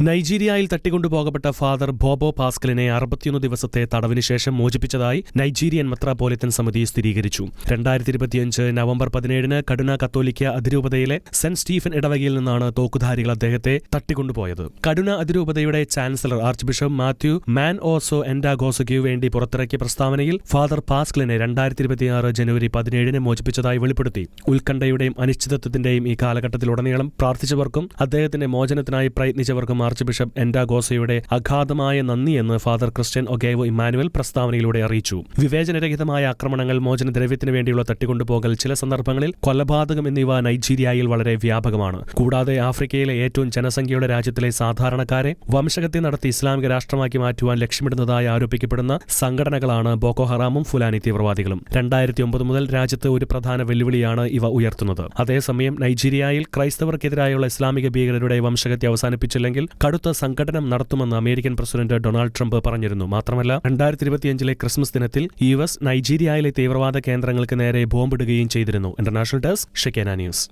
നൈജീരിയയിൽ തട്ടിക്കൊണ്ടുപോകപ്പെട്ട father ബോബോ പാസ്കലിനെ 61 ദിവസത്തെ തടവിന് ശേഷം മോചിപ്പിച്ചതായി Nigerian മെത്രാപ്പോലിത്തൻ സമിതി സ്ഥിരീകരിച്ചു. 2025 നവംബർ 17-ന് കടുന കത്തോലിക്ക അതിരൂപതയിലെ സെന്റ് സ്റ്റീഫൻ ഇടവകയിൽ നിന്നാണ് തോക്കുധാരികൾ അദ്ദേഹത്തെ തട്ടിക്കൊണ്ടുപോയത്. കടുന അതിരൂപതയുടെ ചാൻസലർ ആർച്ച് ബിഷപ്പ് മാത്യു മാൻ ഓസോ എൻഡാഗോസയ്ക്കു വേണ്ടി പുറത്തിറക്കിയ പ്രസ്താവനയിൽ ഫാദർ പാസ്കലിനെ 2026 ജനുവരി 17-ന് മോചിപ്പിച്ചതായി വെളിപ്പെടുത്തി. ഉത്കണ്ഠയുടെയും അനിശ്ചിതത്വത്തിന്റെയും ഈ കാലഘട്ടത്തിലുടനീളം പ്രാർത്ഥിച്ചവർക്കും അദ്ദേഹത്തിന്റെ മോചനത്തിനായി പ്രയത്നിച്ചവർക്കും ആർച്ച് ബിഷപ്പ് എൻഡാഗോസയുടെ അഗാധമായ നന്ദിയെന്ന് ഫാദർ ക്രിസ്ത്യൻ ഒഗേവോ ഇമ്മാനുവൽ പ്രസ്താവനയിലൂടെ അറിയിച്ചു. വിവേചനരഹിതമായ ആക്രമണങ്ങൾ, മോചനദ്രവ്യത്തിനു വേണ്ടിയുള്ള തട്ടിക്കൊണ്ടുപോകൽ, ചില സന്ദർഭങ്ങളിൽ കൊലപാതകം എന്നിവ നൈജീരിയയിൽ വളരെ വ്യാപകമാണ്. കൂടാതെ ആഫ്രിക്കയിലെ ഏറ്റവും ജനസംഖ്യയുള്ള രാജ്യത്തിലെ സാധാരണക്കാരെ വംശഹത്യ നടത്തി ഇസ്ലാമിക രാഷ്ട്രമാക്കി മാറ്റുവാൻ ലക്ഷ്യമിടുന്നതായി ആരോപിക്കപ്പെടുന്ന സംഘടനകളാണ് ബോക്കോ ഹറാമും ഫുലാനി തീവ്രവാദികളും. 2009 മുതൽ രാജ്യത്ത് ഒരു പ്രധാന വെല്ലുവിളിയാണ് ഇവ ഉയർത്തുന്നത്. അതേസമയം നൈജീരിയയിൽ ക്രൈസ്തവർക്കെതിരായുള്ള ഇസ്ലാമിക ഭീകരരുടെ വംശഹത്യ അവസാനിപ്പിച്ചില്ലെങ്കിൽ കടുത്ത സംഘടനം നടത്തുമെന്ന് അമേരിക്കൻ പ്രസിഡന്റ് ഡൊണാൾഡ് ട്രംപ് പറഞ്ഞിരുന്നു. മാത്രമല്ല 2025 ക്രിസ്മസ് ദിനത്തിൽ US നൈജീരിയയിലെ തീവ്രവാദ കേന്ദ്രങ്ങൾക്ക് നേരെ ബോംബിടുകയും ചെയ്തിരുന്നു. International desk Shekena news.